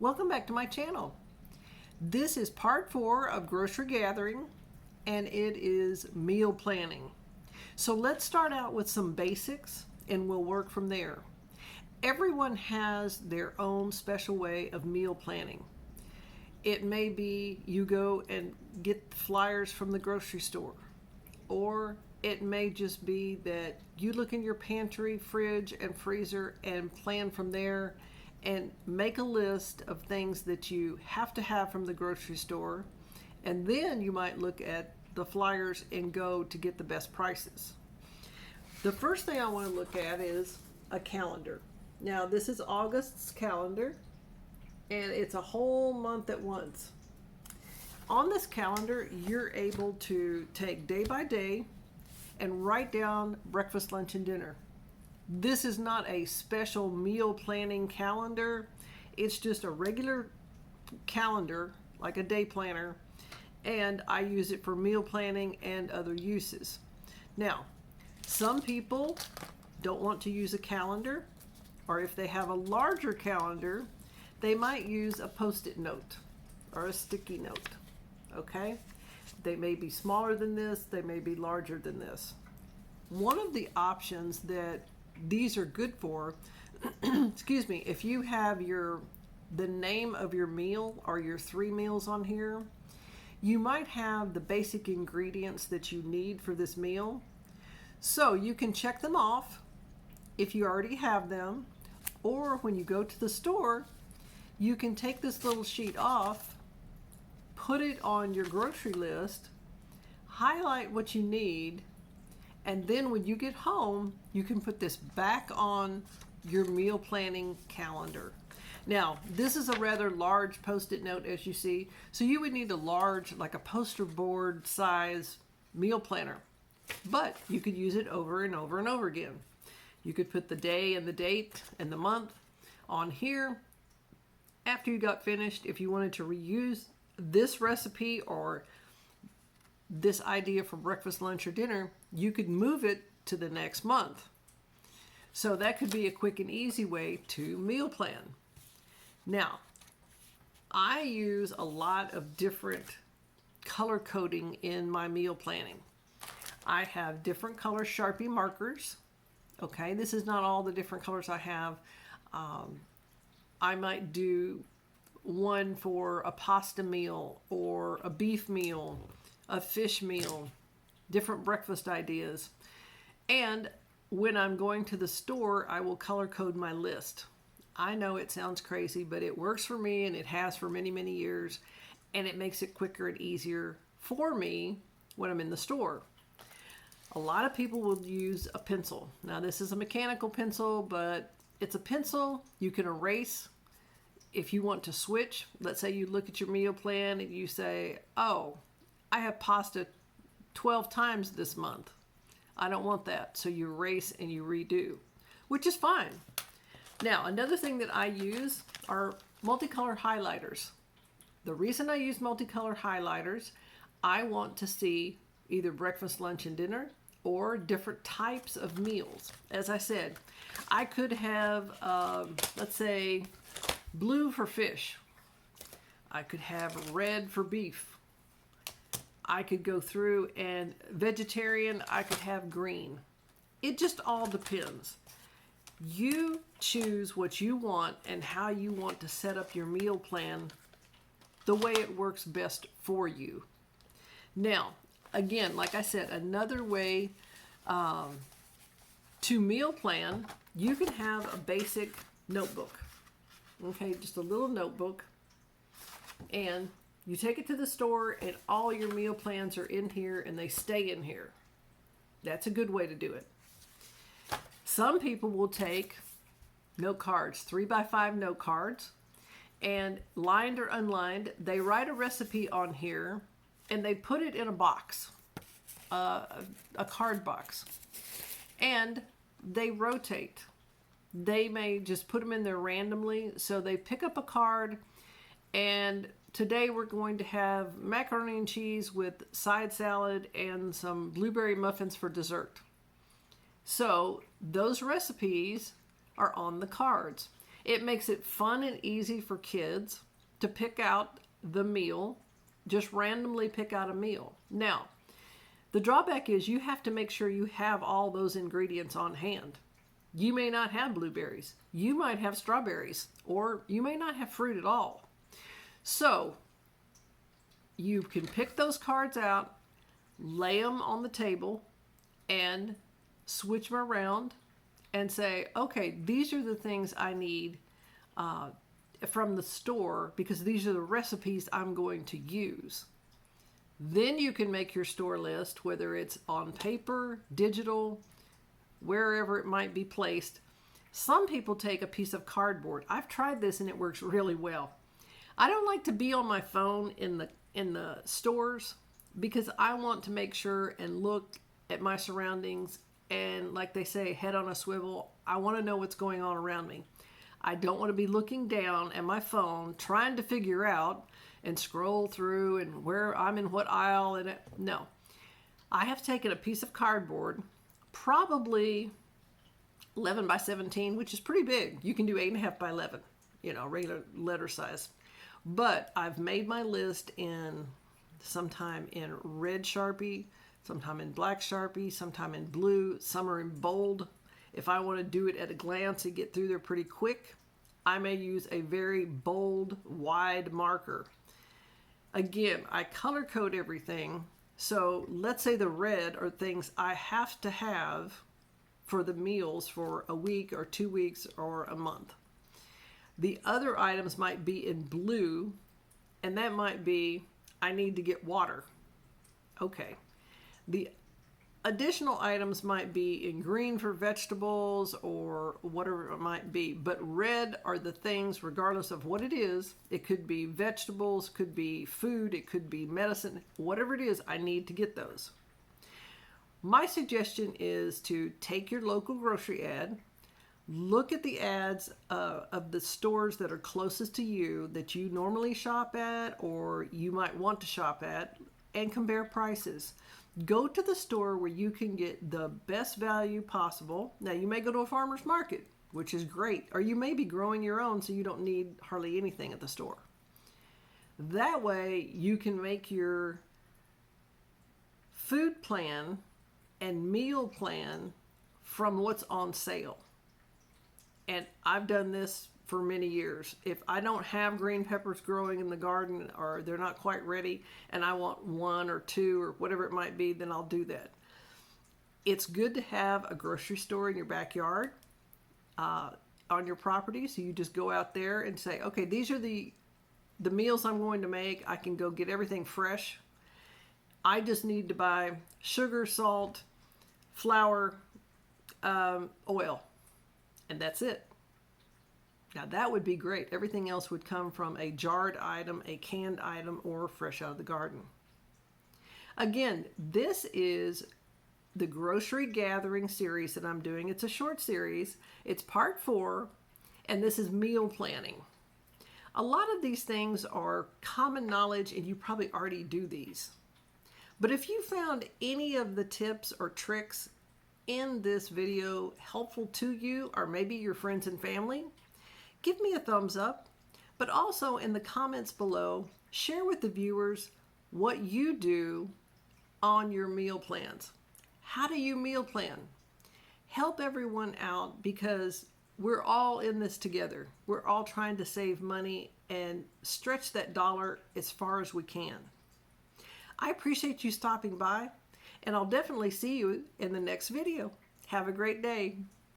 Welcome back to my channel. This is part 4 of grocery gathering, and it is meal planning. So let's start out with some basics and we'll work from there. Everyone has their own special way of meal planning. It may be you go and get flyers from the grocery store, or it may just be that you look in your pantry, fridge, and freezer and plan from there and make a list of things that you have to have from the grocery store, and then you might look at the flyers and go to get the best prices. The first thing I want to look at is a calendar. Now this is August's calendar, and it's a whole month at once. On this calendar, you're able to take day by day and write down breakfast, lunch, and dinner. This is not a special meal planning calendar. It's just a regular calendar, like a day planner, and I use it for meal planning and other uses. Now, some people don't want to use a calendar, or if they have a larger calendar, they might use a post-it note or a sticky note, okay? They may be smaller than this, they may be larger than this. One of the options that these are good for, excuse me, if you have the name of your meal or your 3 meals on here, you might have the basic ingredients that you need for this meal. So you can check them off if you already have them, or when you go to the store, you can take this little sheet off, put it on your grocery list, highlight what you need, and then when you get home, you can put this back on your meal planning calendar. Now, this is a rather large post-it note, as you see, so you would need a large, like a poster board size meal planner. But you could use it over and over and over again. You could put the day and the date and the month on here. After you got finished, if you wanted to reuse this recipe or this idea for breakfast, lunch, or dinner, you could move it to the next month. So that could be a quick and easy way to meal plan. Now, I use a lot of different color coding in my meal planning. I have different color Sharpie markers. Okay, this is not all the different colors I have. I might do one for a pasta meal or a beef meal, a fish meal, different breakfast ideas. And when I'm going to the store, I will color code my list. I know it sounds crazy, but it works for me, and it has for many, many years, and it makes it quicker and easier for me when I'm in the store. A lot of people will use a pencil. Now this is a mechanical pencil, but it's a pencil. You can erase if you want to switch. Let's say you look at your meal plan and you say, oh, I have pasta 12 times this month. I don't want that. So you erase and you redo, which is fine. Now, another thing that I use are multicolor highlighters. The reason I use multicolor highlighters, I want to see either breakfast, lunch, and dinner, or different types of meals. As I said, I could have, let's say, blue for fish. I could have red for beef. I could go through, and vegetarian, I could have green. It just all depends. You choose what you want and how you want to set up your meal plan the way it works best for you. Now, again, like I said, another way to meal plan, you can have a basic notebook. Okay, just a little notebook, and you take it to the store and all your meal plans are in here and they stay in here. That's a good way to do it. Some people will take note cards, 3x5 note cards, and lined or unlined, they write a recipe on here and they put it in a box, a card box, and they rotate. They may just put them in there randomly. So they pick up a card, and today we're going to have macaroni and cheese with side salad and some blueberry muffins for dessert. So those recipes are on the cards. It makes it fun and easy for kids to pick out the meal, just randomly pick out a meal. Now, the drawback is you have to make sure you have all those ingredients on hand. You may not have blueberries. You might have strawberries, or you may not have fruit at all. So you can pick those cards out, lay them on the table, and switch them around and say, okay, these are the things I need from the store because these are the recipes I'm going to use. Then you can make your store list, whether it's on paper, digital, wherever it might be placed. Some people take a piece of cardboard. I've tried this and it works really well. I don't like to be on my phone in the stores because I want to make sure and look at my surroundings, and like they say, head on a swivel. I want to know what's going on around me. I don't want to be looking down at my phone trying to figure out and scroll through and where I'm in what aisle. And no, I have taken a piece of cardboard, probably 11 by 17, which is pretty big. You can do 8.5 by 11, regular letter size. But I've made my list sometime in red Sharpie, sometime in black Sharpie, sometime in blue, some are in bold. If I want to do it at a glance and get through there pretty quick, I may use a very bold, wide marker. Again, I color code everything. So let's say the red are things I have to have for the meals for a week or 2 weeks or a month. The other items might be in blue, and that might be, I need to get water. Okay. The additional items might be in green for vegetables or whatever it might be, but red are the things, regardless of what it is. It could be vegetables, could be food, it could be medicine, whatever it is, I need to get those. My suggestion is to take your local grocery ad, look at the ads of the stores that are closest to you that you normally shop at or you might want to shop at, and compare prices. Go to the store where you can get the best value possible. Now, you may go to a farmer's market, which is great, or you may be growing your own so you don't need hardly anything at the store. That way, you can make your food plan and meal plan from what's on sale. And I've done this for many years. If I don't have green peppers growing in the garden or they're not quite ready and I want 1 or 2 or whatever it might be, then I'll do that. It's good to have a grocery store in your backyard on your property. So you just go out there and say, okay, these are the meals I'm going to make. I can go get everything fresh. I just need to buy sugar, salt, flour, oil, and that's it. Now that would be great. Everything else would come from a jarred item, a canned item, or fresh out of the garden. Again, this is the grocery gathering series that I'm doing. It's a short series. It's part 4, and this is meal planning. A lot of these things are common knowledge, and you probably already do these. But if you found any of the tips or tricks in this video helpful to you, or maybe your friends and family, give me a thumbs up, but also in the comments below, share with the viewers what you do on your meal plans. How do you meal plan? Help everyone out because we're all in this together. We're all trying to save money and stretch that dollar as far as we can. I appreciate you stopping by, and I'll definitely see you in the next video. Have a great day.